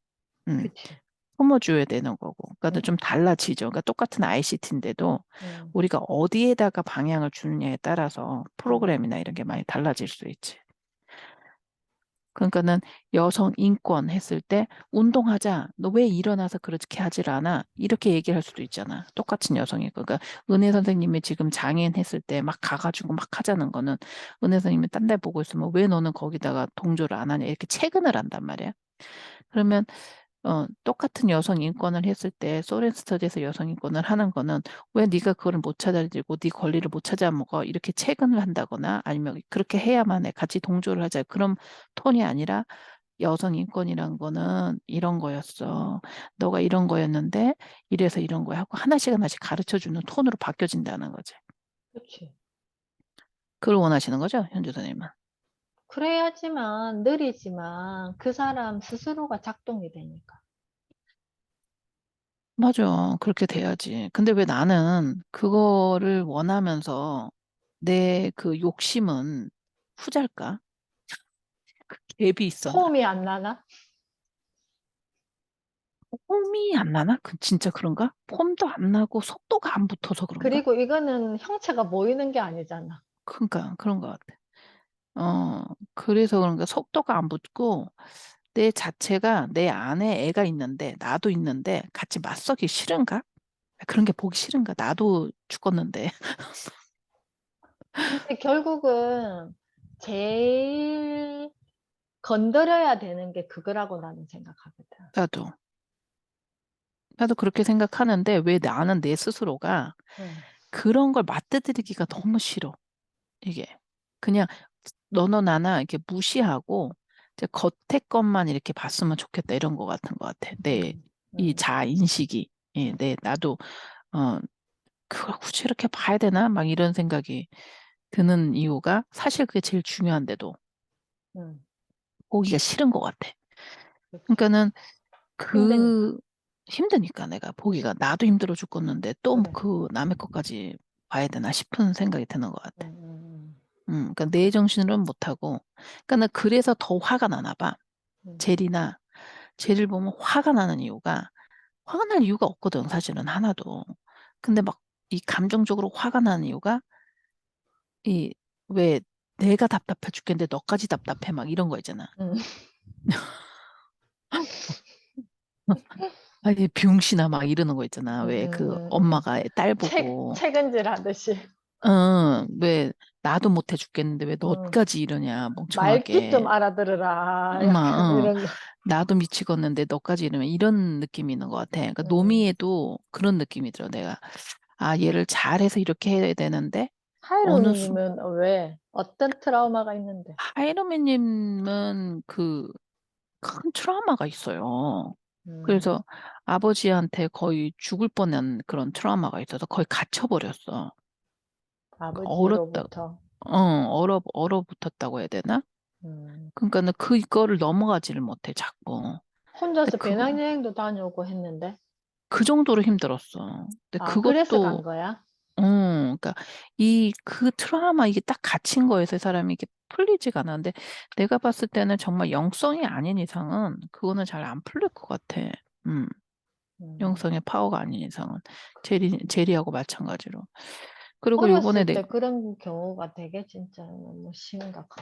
음. 그치. 품어줘야 되는 거고. 그러니까 좀 음, 달라지죠. 그러니까 똑같은 ICT인데도 음, 우리가 어디에다가 방향을 주느냐에 따라서 음. 프로그램이나 이런 게 많이 달라질 수 있지. 그러니까는 여성 인권 했을 때 운동하자. 너 왜 일어나서 그렇게 하질 않아? 이렇게 얘기를 할 수도 있잖아. 똑같은 여성이. 그러니까 은혜 선생님이 지금 장애인 했을 때 막 가가지고 막 하자는 거는 은혜 선생님이 딴 데 보고 있으면 왜 너는 거기다가 동조를 안 하냐? 이렇게 체근을 한단 말이야. 그러면 똑같은 여성 인권을 했을 때 소렌 스터디에서 여성 인권을 하는 거는 왜 네가 그걸 못 찾아들고 네 권리를 못 찾아 먹어 이렇게 체근을 한다거나 아니면 그렇게 해야만 해 같이 동조를 하자 그런 톤이 아니라 여성 인권이란 거는 이런 거였어 너가 이런 거였는데 이래서 이런 거야 하고 하나씩 하나씩 가르쳐 주는 톤으로 바뀌어진다는 거지 그치. 그걸 원하시는 거죠 현주 선생님은 그래야지만 느리지만 그 사람 스스로가 작동이 되니까. 맞아 그렇게 돼야지 근데 왜 나는 그거를 원하면서 내 그 욕심은 후잘까? 그 갭이 있어, 나. 폼이 안 나나? 폼이 안 나나? 그 진짜 그런가? 폼도 안 나고 속도가 안 붙어서 그런가? 그리고 이거는 형체가 보이는 게 아니잖아. 그러니까 그런 것 같아. 그래서 그런가 속도가 안 붙고 내 자체가 내 안에 애가 있는데 나도 있는데 같이 맞서기 싫은가? 그런 게 보기 싫은가? 나도 죽었는데. 근데 결국은 제일 건드려야 되는 게 그거라고 나는 생각하거든. 나도. 나도 그렇게 생각하는데 왜 나는 내 스스로가 응, 그런 걸 맞대드리기가 너무 싫어. 이게. 그냥 너너 나나 이렇게 무시하고 이제 겉에 것만 이렇게 봤으면 좋겠다 이런 거 같은 것 같아. 내 응, 이 응, 자인식이. 예, 나도 어 그걸 굳이 이렇게 봐야 되나? 막 이런 생각이 드는 이유가 사실 그게 제일 중요한데도 응. 보기가 싫은 것 같아. 그렇지. 그러니까는 힘드니까. 그 힘드니까 내가 보기가 나도 힘들어 죽겠는데 또 그래. 그 남의 것까지 봐야 되나 싶은 생각이 드는 것 응, 같아. 응, 그러니까 내 정신으로는 못하고, 그러니까 나 그래서 더 화가 나나 봐. 응, 젤이나 젤을 보면 화가 나는 이유가 화가 날 이유가 없거든, 사실은 하나도. 근데 막 이 감정적으로 화가 나는 이유가 이 왜 내가 답답해 죽겠는데 너까지 답답해 막 이런 거 있잖아. 음. 아니 병신아 막 이러는 거 있잖아. 왜 그 음. 엄마가 딸 보고 책은질 하듯이. 왜 나도 못해 죽겠는데 왜 음. 너까지 이러냐 말귀 좀 멍청하게. 알아들으라. 약간 엄마 이런 거. 나도 미치겠는데 너까지 이러면 이런 느낌이 있는 것 같아. 그러니까 음. 노미에도 그런 느낌이 들어. 내가 아 얘를 잘해서 이렇게 해야 되는데 어느 순 하이로미님은 왜? 어떤 트라우마가 있는데? 하이로미님은 그 큰 트라우마가 있어요. 음. 그래서 아버지한테 거의 죽을 뻔한 그런 트라우마가 있어서 거의 갇혀버렸어. 얼었다, 아버지로부터. 얼어붙었다고 해야 되나? 음. 그러니까는 그거를 넘어가지를 못해, 자꾸. 근데 혼자서 배낭여행도 다녀오고 했는데. 그 정도로 힘들었어. 근데 아, 그래서 간 그것도, 거야? 그러니까 그 트라우마 이게 딱 갇힌 거에서 사람이 이게 풀리지가 않았는데 내가 봤을 때는 정말 영성이 아닌 이상은 그거는 잘 안 풀릴 것 같아. 음, 음. 영성의 파워가 아닌 이상은. 제리하고 마찬가지로. 그리고 요번에 어렸을 때 그런 경우가 되게 진짜 너무 심각하고.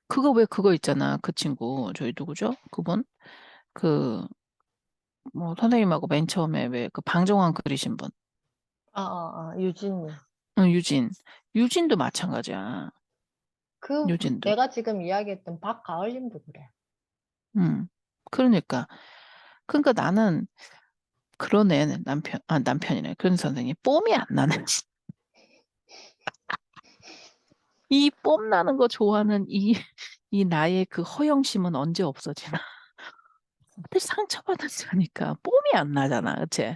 그거 왜 그거 있잖아. 그 친구, 저희 누구죠? 그분? 그, 뭐, 선생님하고 맨 처음에 왜 그 방정환 그리신 분. 유진이. 응, 유진. 유진도 마찬가지야. 유진도. 내가 지금 이야기했던 박가을님도 그래. 응. 그러니까. 그러니까 나는 그런 애, 남편이네. 그런 선생님. 뽐이 안 나는. 이 뽐 나는 거 좋아하는 이 나의 그 허영심은 언제 없어지나. 근데 상처받았으니까 뽐이 안 나잖아. 그치?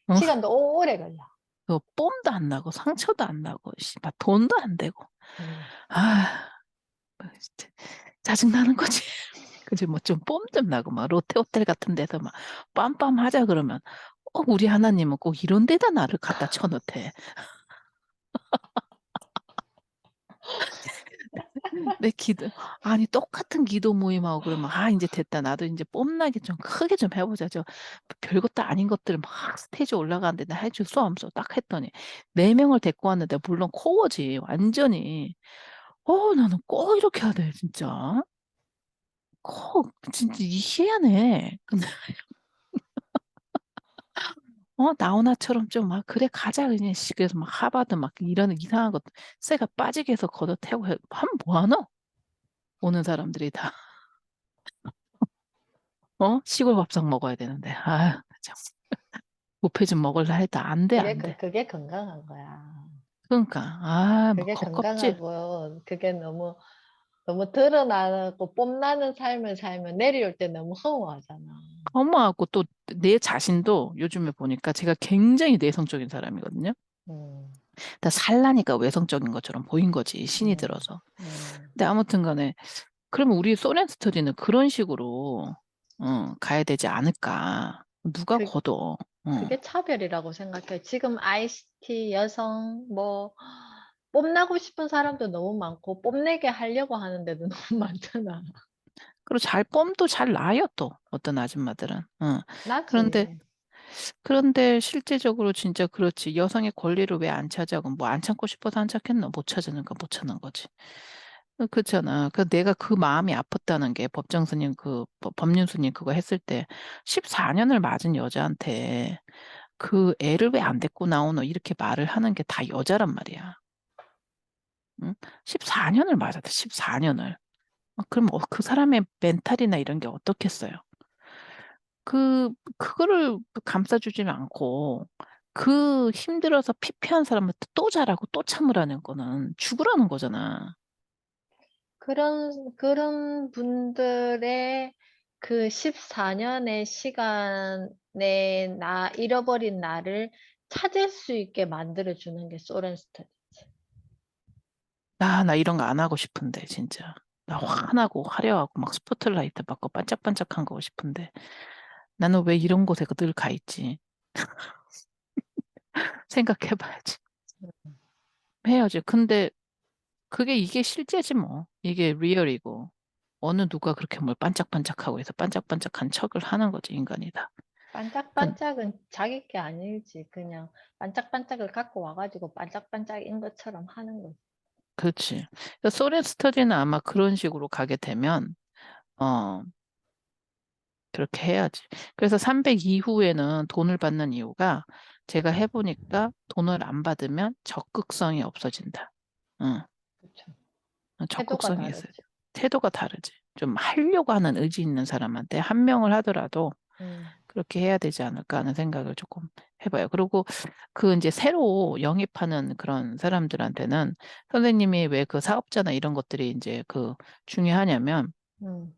응? 시간도 오래 걸려. 그 뽐도 안 나고 상처도 안 나고 씨발 돈도 안 되고 음. 아 진짜 짜증나는 거지. 그지 뭐 좀 뽐 좀 나고 막 롯데 호텔 같은 데서 막 빰빰 하자 그러면 우리 하나님은 꼭 이런 데다 나를 갖다 쳐놓대. 내 기도 아니 똑같은 기도 모임하고 그러면 이제 됐다 나도 이제 뽐나게 좀 크게 좀 해보자. 저 별것도 아닌 것들 막 스테이지 올라가는데 나 해줄 수 없어 딱 했더니 네 명을 데리고 왔는데 물론 코어지 완전히 나는 꼭 이렇게 해야 돼 진짜. 꼭 진짜 희한해. 근데 나오나처럼 좀 막 그래 가자 그냥 씨 그래서 막 하버드 막 이런 이상한 것 쇠가 빠지게 해서 걷어태고 하면 뭐하노? 오는 사람들이 다 시골 밥상 먹어야 되는데 참 뷔페 좀 먹을라 해도 안 돼 안 돼. 그게 건강한 거야. 그러니까 막 그게 겉껍질 건강하고, 그게 너무 드러나고 뽐나는 삶을 살면 내려올 때 너무 허무하잖아. 엄마하고 또 내 자신도 요즘에 보니까 제가 굉장히 내성적인 사람이거든요. 음. 다 살라니까 외성적인 것처럼 보인 거지 신이 음. 들어서. 음. 근데 아무튼 간에 그러면 우리 소렌 스터디는 그런 식으로 가야 되지 않을까? 누가 그, 걷어? 그게 차별이라고 생각해. 지금 ICT 여성 뽐나고 싶은 사람도 너무 많고 뽐내게 하려고 하는데도 너무 많잖아. 그리고 잘 뽐도 잘 나요 또 어떤 아줌마들은. 그런데 나지. 그런데 실제적으로 진짜 그렇지 여성의 권리를 왜 안 찾아고 뭐 안 참고 싶어서 안 찾겠나 못 찾으니까 못 찾는 거지. 그렇잖아. 그 내가 그 마음이 아팠다는 게 법정 스님 법륜 스님 그거 했을 때 14년을 맞은 여자한테 그 애를 왜 안 데리고 나오노 이렇게 말을 하는 게 다 여자란 말이야. 응? 14년을 맞았다. 14년을. 그럼 그 사람의 멘탈이나 이런 게 어떻겠어요? 그거를 감싸주지는 않고 그 힘들어서 피폐한 사람한테 또 잘하고 또 참으라는 거는 죽으라는 거잖아. 그런 분들의 그 14년의 시간에 잃어버린 나를 찾을 수 있게 만들어주는 게 소렌스터. 나 이런 거 안 하고 싶은데, 진짜. 나 화나고 화려하고 막 스포트라이트 받고 반짝반짝한 거 싶은데. 나는 왜 이런 곳에 늘 가 있지? 생각해봐야지. 해야지. 근데 그게 이게 실제지 뭐. 이게 리얼이고. 어느 누가 그렇게 뭘 반짝반짝하고 해서 반짝반짝한 척을 하는 거지, 인간이다. 그, 반짝반짝은 자기 게 아니지. 그냥 반짝반짝을 갖고 와가지고 반짝반짝인 것처럼 하는 거지. 그렇지. 그러니까 소렌 스터디는 아마 그런 식으로 가게 되면, 어, 그렇게 해야지. 그래서 300 이후에는 돈을 받는 이유가 제가 해보니까 돈을 안 받으면 적극성이 없어진다. 응, 그쵸. 태도가 적극성이 있어야 돼. 다르지. 태도가 다르지. 좀 하려고 하는 의지 있는 사람한테 한 명을 하더라도 음, 그렇게 해야 되지 않을까 하는 생각을 조금 해봐요. 그리고 그 이제 새로 영입하는 그런 사람들한테는 선생님이 왜 그 사업자나 이런 것들이 이제 그 중요하냐면 음,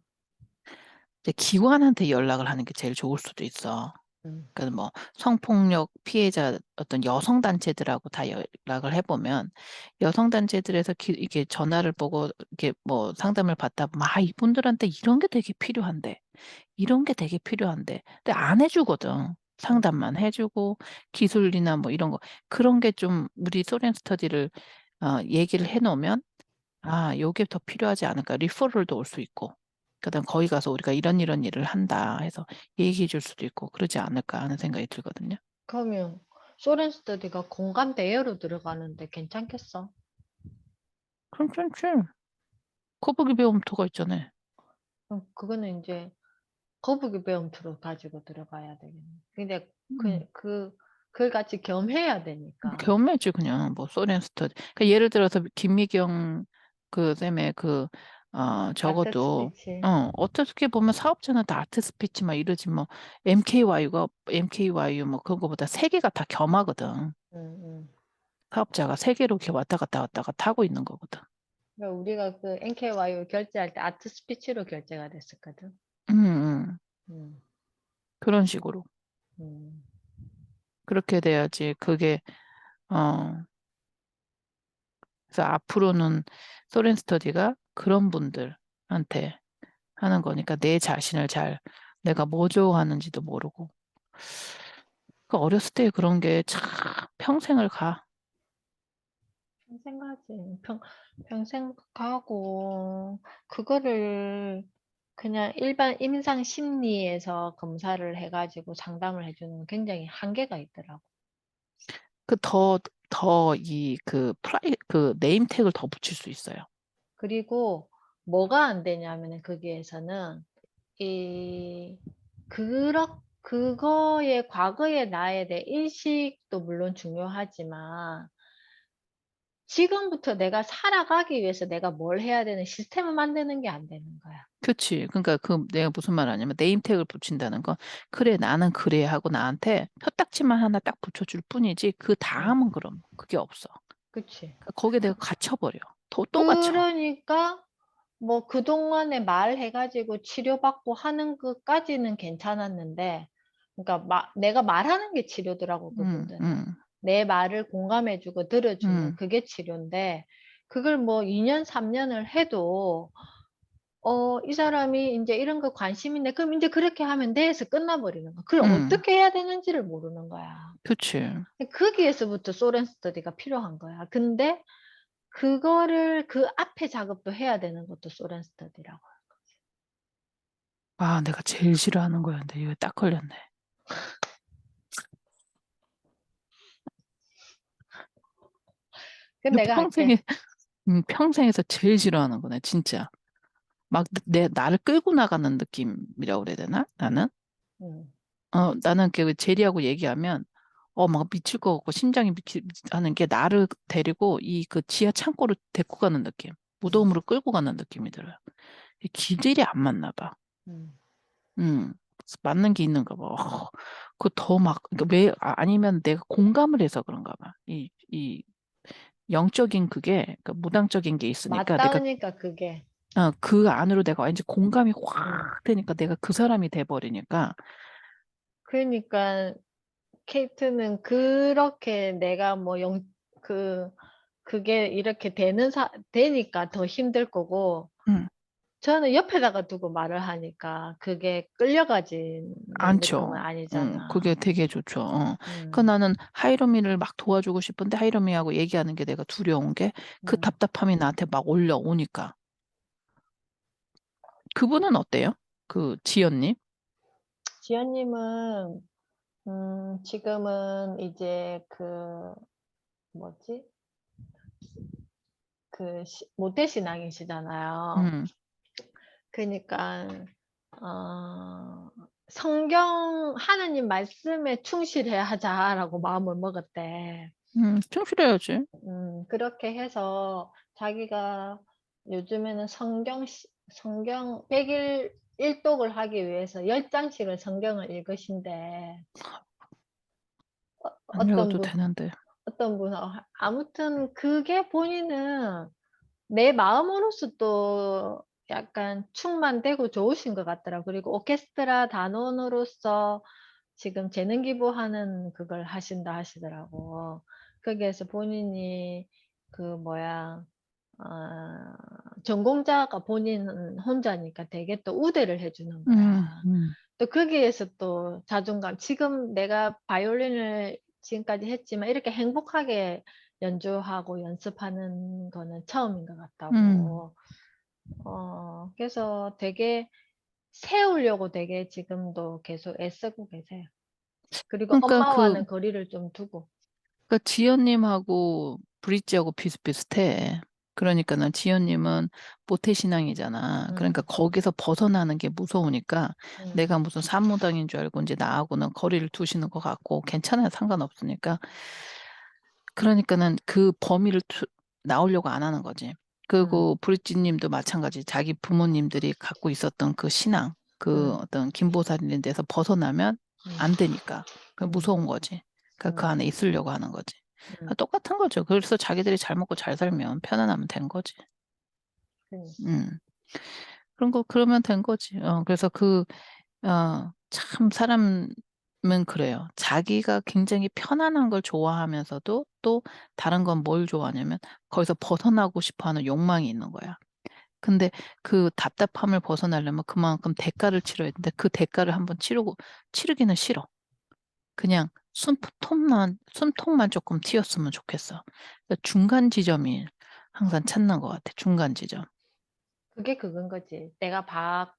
이제 기관한테 연락을 하는 게 제일 좋을 수도 있어. 음, 그러니까 뭐 성폭력 피해자 어떤 여성 단체들하고 다 연락을 해보면 여성 단체들에서 이게 전화를 보고 이렇게 뭐 상담을 받다 보면 아 이분들한테 이런 게 되게 필요한데 이런 게 되게 필요한데 근데 안 해주거든. 음. 상담만 해주고 기술이나 뭐 이런 거 그런 게 좀 우리 소렌 스터디를 얘기를 해놓으면 아 요게 더 필요하지 않을까 리퍼럴도 올 수 있고 그다음 거기 가서 우리가 이런 일을 한다 해서 얘기해 줄 수도 있고 그러지 않을까 하는 생각이 들거든요. 그러면 소렌 스터디가 공감 대여로 들어가는데 괜찮겠어? 괜찮지. 거북이 배움터가 있잖아요. 그럼 그거는 이제 거북이 배움투로 가지고 들어가야 되겠네. 근데 음. 그걸 같이 겸해야 되니까. 경매지 그냥 뭐 소렌 스터디. 그러니까 예를 들어서 김미경 그 쌤의 그 아트 적어도 스피치. 어떻게 보면 사업자는 다 아트 스피치 막 이러지 뭐 MKYU 뭐 그런 거보다 세 개가 다 겸하거든. 음, 음. 사업자가 세 개로 이렇게 왔다 갔다 하고 있는 거거든. 그러니까 우리가 그 NKYU 결제할 때 아트 스피치로 결제가 됐었거든. 음, 음. 음, 그런 식으로 음. 그렇게 돼야지 그게 그래서 앞으로는 소렌 스터디가 그런 분들한테 하는 거니까 내 자신을 잘 내가 뭐 좋아하는지도 모르고 그 어렸을 때 그런 게 참 평생을 가. 평생 가지. 평생 가고, 그거를 그냥 일반 임상 심리에서 검사를 해가지고 상담을 해주는 건 굉장히 한계가 있더라고. 그 더 이 그 그 네임택을 더 붙일 수 있어요. 그리고 뭐가 안 되냐면은 거기에서는 이 그거의 과거의 나에 대해 인식도 물론 중요하지만 지금부터 내가 살아가기 위해서 내가 뭘 해야 되는 시스템을 만드는 게 안 되는 거야. 그치. 그러니까 그 내가 무슨 말 하냐면 네임택을 붙인다는 건 그래 나는 그래 하고 나한테 표딱지만 하나 딱 붙여줄 뿐이지 그 응, 다음은 그럼 그게 없어. 그치. 그러니까 거기에 내가 그, 갇혀버려. 또 갇혀. 그러니까 뭐 그동안에 말해가지고 치료받고 하는 것까지는 괜찮았는데, 그러니까 내가 말하는 게 치료더라고, 음, 그분들은. 음, 내 말을 공감해주고 들어주는 음, 그게 치료인데, 그걸 뭐 2년, 3년을 해도, 이 사람이 이제 이런 거 관심 있네. 그럼 이제 그렇게 하면 돼 해서 끝나버리는 거야. 그걸 음, 어떻게 해야 되는지를 모르는 거야. 그치. 거기에서부터 소렌 스터디가 필요한 거야. 근데 그 앞에 작업도 해야 되는 것도 소렌 스터디라고. 아, 내가 제일 싫어하는 거였는데 이거 딱 걸렸네. 그 이거 내가 평생에 할게. 평생에서 제일 싫어하는 거네, 진짜. 막 나를 끌고 나가는 느낌이라고 그래야 되나? 나는? 음, 나는 그 제리하고 얘기하면 막 미칠 것 같고 심장이 하는 게 나를 데리고 이 그 지하 창고로 데리고 가는 느낌. 음, 무덤으로 끌고 가는 느낌이 들어요. 이 기질이 안 맞나 봐. 음. 그래서 맞는 게 있는가 봐. 그 더 막, 그러니까 왜, 아니면 내가 공감을 해서 그런가 봐. 이 영적인 그게, 그 무당적인 게 있으니까 내가, 맞닿으니까 그게. 그 안으로 내가 왠지 공감이 음. 확 되니까 내가 그 사람이 돼버리니까, 그러니까 케이트는 그렇게 내가 뭐 그, 그게 이렇게 되니까 더 힘들 거고, 음, 저는 옆에다가 두고 말을 하니까 그게 끌려가지는 느낌은 않죠. 그게 아니잖아. 되게 좋죠. 그 음, 나는 하이로미를 막 도와주고 싶은데 하이로미하고 얘기하는 게 내가 두려운 게 그 음. 답답함이 나한테 막 올려오니까. 그분은 어때요? 그 지연님? 지연님은 지금은 이제 뭐지? 모태신앙이시잖아요. 음, 그니까 성경 하나님 말씀에 충실해야 하자라고 마음을 먹었대. 충실해야지. 그렇게 해서 자기가 요즘에는 성경 100일 일독을 하기 위해서 10장씩을 성경을 읽으신대. 안 어떤 읽어도 분, 되는데. 어떤 분은 아무튼 그게 본인은 내 마음으로서 또 약간 충만되고 좋으신 것 같더라. 그리고 오케스트라 단원으로서 지금 재능 기부하는 그걸 하신다 하시더라고. 거기에서 본인이 어, 전공자가 본인 혼자니까 되게 또 우대를 해주는 거야. 음, 음, 또 거기에서 또 자존감. 지금 내가 바이올린을 지금까지 했지만 이렇게 행복하게 연주하고 연습하는 거는 처음인 것 음. 같다고. 그래서 되게 세우려고 되게 지금도 계속 애쓰고 계세요. 그리고 그러니까 엄마와는 거리를 좀 두고. 지연님하고 브릿지하고 비슷비슷해. 그러니까는 지연님은 모태신앙이잖아. 그러니까 음, 거기서 벗어나는 게 무서우니까 음, 내가 무슨 산모당인 줄 알고 이제 나하고는 거리를 두시는 것 같고 괜찮아요. 상관없으니까. 그러니까는 그 범위를 나오려고 안 하는 거지. 음, 그리고 브릿지님도 마찬가지. 자기 부모님들이 갖고 있었던 그 신앙, 그 음, 어떤 김보살이는 데서 벗어나면 음, 안 되니까. 그 음, 무서운 거지. 그러니까 그 음, 안에 있으려고 하는 거지. 음. 똑같은 거죠. 그래서 자기들이 잘 먹고 잘 살면 편안하면 된 거지. 음. 음. 그러면 된 거지. 그래서 참 사람은 그래요. 자기가 굉장히 편안한 걸 좋아하면서도 또 다른 건 뭘 좋아하냐면 거기서 벗어나고 싶어 하는 욕망이 있는 거야. 근데 그 답답함을 벗어나려면 그만큼 대가를 치러야 되는데 그 대가를 한번 치르기는 싫어. 그냥 숨통만 조금 튀었으면 좋겠어. 그러니까 중간 지점이 항상 찾는 것 같아. 중간 지점. 그게 그건 거지. 내가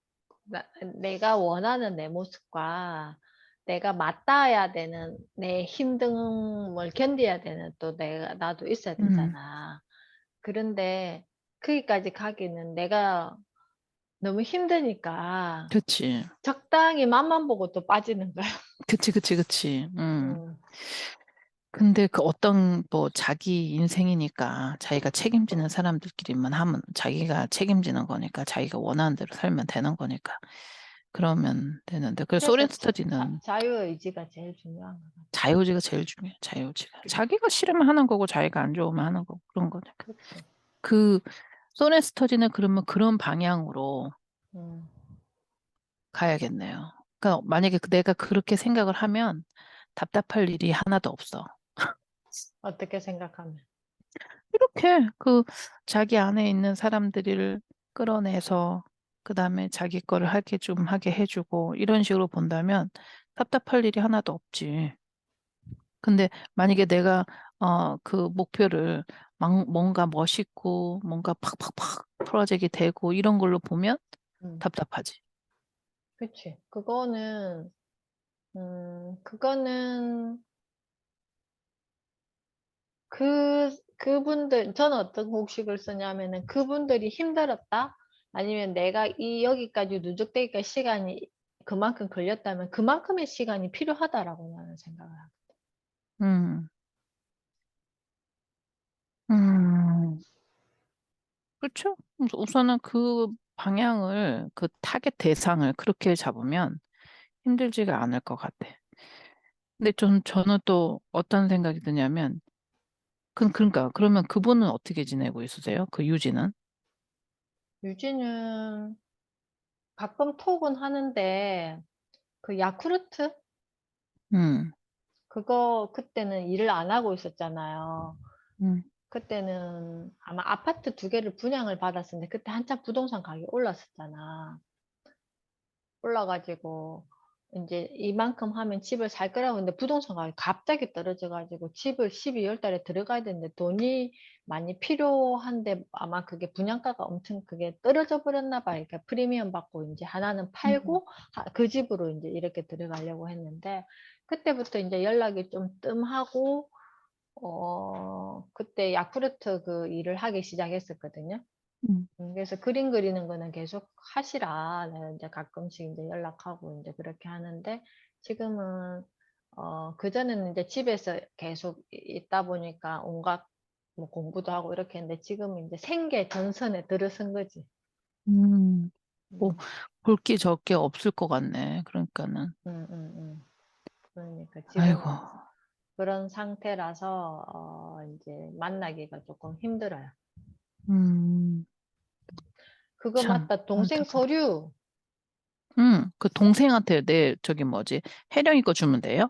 원하는 내 모습과 내가 맞닿아야 되는 내 힘듦을 견뎌야 되는 또 나도 있어야 음, 되잖아. 그런데 거기까지 가기는 내가 너무 힘드니까 그치. 적당히 맛만 보고 또 빠지는 거야. 그치, 그치, 그치. 음, 근데 그 어떤 뭐 자기 인생이니까 자기가 책임지는 사람들끼리만 하면 자기가 책임지는 거니까 자기가 원하는 대로 살면 되는 거니까 그러면 되는데 그 소렌 그래서 스터디는 자유의지가 제일 중요한 거 같아. 자유지가 제일 중요해. 자유지가 자기가 싫으면 하는 거고 자기가 안 좋으면 하는 거고 그런 거니까 그렇지. 그 소렌 스터디는 그러면 그런 방향으로 음, 가야겠네요. 그러니까 만약에 내가 그렇게 생각을 하면 답답할 일이 하나도 없어. 어떻게 생각하면. 이렇게 자기 안에 있는 사람들을 끌어내서 그다음에 자기 거를 하게 해주고 이런 식으로 본다면 답답할 일이 하나도 없지. 근데 만약에 내가 그 목표를 뭔가 멋있고 뭔가 팍팍팍 프로젝트가 되고 이런 걸로 보면 음, 답답하지. 그치. 그거는 그분들, 저는 어떤 공식을 쓰냐면은 그분들이 힘들었다? 아니면 내가 여기까지 누적되기까지 시간이 그만큼 걸렸다면 그만큼의 시간이 필요하다라고 나는 생각을 하고. 음, 음, 그렇죠. 우선은 그 방향을 그 타겟 대상을 그렇게 잡으면 힘들지가 않을 것 같아. 근데 저는 또 어떤 생각이 드냐면, 그러니까, 그러면 그분은 어떻게 지내고 있으세요? 그 유지는? 유지는 가끔 톡은 하는데 그 야쿠르트? 음, 그거 그때는 일을 안 하고 있었잖아요. 음, 그때는 아마 아파트 2개를 분양을 받았었는데 그때 한참 부동산 가격이 올랐었잖아. 올라가지고 이제 이만큼 하면 집을 살 거라고 했는데 부동산 가격이 갑자기 떨어져 가지고 집을 12월 달에 들어가야 되는데 돈이 많이 필요한데 아마 그게 분양가가 엄청 그게 떨어져 버렸나 봐요. 그러니까 프리미엄 받고 인제 하나는 팔고 그 집으로 인제 이렇게 들어가려고 했는데 그때부터 인제 연락이 좀 뜸하고 그때 야쿠르트 그 일을 하기 시작했었거든요. 음, 그래서 그림 그리는 거는 계속 하시라. 내가 인제 가끔씩 인제 연락하고 인제 그렇게 하는데 지금은 그전에는 인제 집에서 계속 있다 보니까 온갖 뭐 공부도 하고 이렇게 했는데 지금은 인제 생계 전선에 들어선 거지. 음. 뭐, 음. 볼 게 적게 없을 것 같네. 그러니까는. 그러니까 아이고. 지금은 그런 상태라서 인제 만나기가 쪼끔 힘들어요. 음, 그거 참, 맞다. 동생 안타깝다. 서류 그 동생한테 내, 저기 뭐지, 혜령이 거 주면 돼요?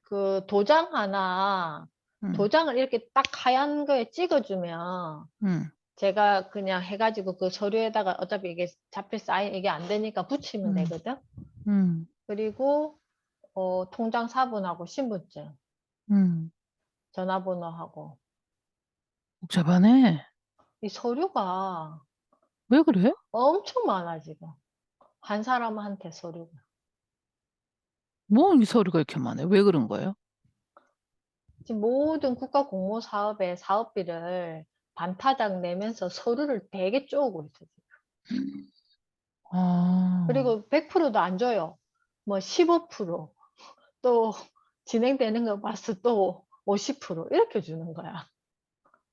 그 도장 하나 응, 도장을 이렇게 딱 하얀 거에 찍어 주면 응, 제가 그냥 해 가지고 그 서류에다가 어차피 이게 잡힐 사인 이게 안 되니까 붙이면 응, 되거든. 응, 그리고 통장 사본하고 신분증, 응. 전화번호하고 복잡하네. 이 서류가 왜 그래? 엄청 많아 지금. 한 사람한테 서류가. 뭐 이 서류가 이렇게 많아요? 왜 그런 거예요? 지금 모든 국가 공모 사업에 사업비를 반타작 내면서 서류를 되게 쪼고 있어 지금. 아, 그리고 100%도 안 줘요. 뭐 15%, 또 진행되는 거 봐서 또 50% 이렇게 주는 거야.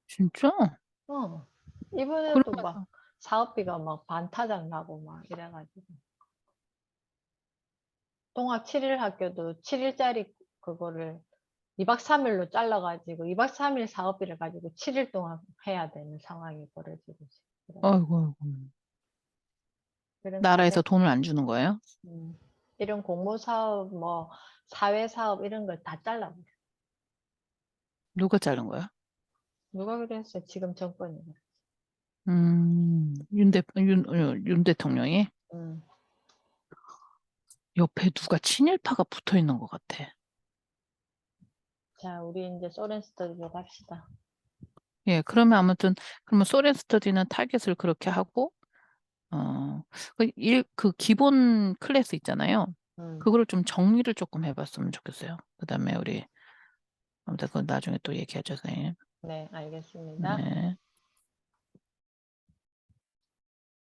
진짜? 어. 이번에도 막 그러면서, 사업비가 막 반타작 나고 막 이래 가지고. 동학 7일 학교도 7 일짜리 그거를 2박 3 일로 잘라 가지고 2박 3일 사업비를 가지고 7일 동안 해야 되는 상황이 벌어지고 있어요. 아이고, 아이고. 그런 나라에서 가족 돈을 안 주는 거예요? 음 이런 공모 사업 뭐 사회 사업 이런 걸 다 잘라 버려. 누가 자른 거야? 누가 그랬어요? 지금 정권이. 윤 대통령이? 음. 옆에 누가 친일파가 붙어 있는 것 같아. 자, 우리 인제 소렌 스터디로 갑시다. 예, 그러면 아무튼, 그러면 소렌 스터디는 타겟을 그렇게 하고, 그 기본 클래스 있잖아요. 음. 그거를 좀 정리를 조금 해봤으면 좋겠어요. 그 다음에 우리, 아무튼 그건 나중에 또 얘기하죠, 선생님. 네, 알겠습니다. 네.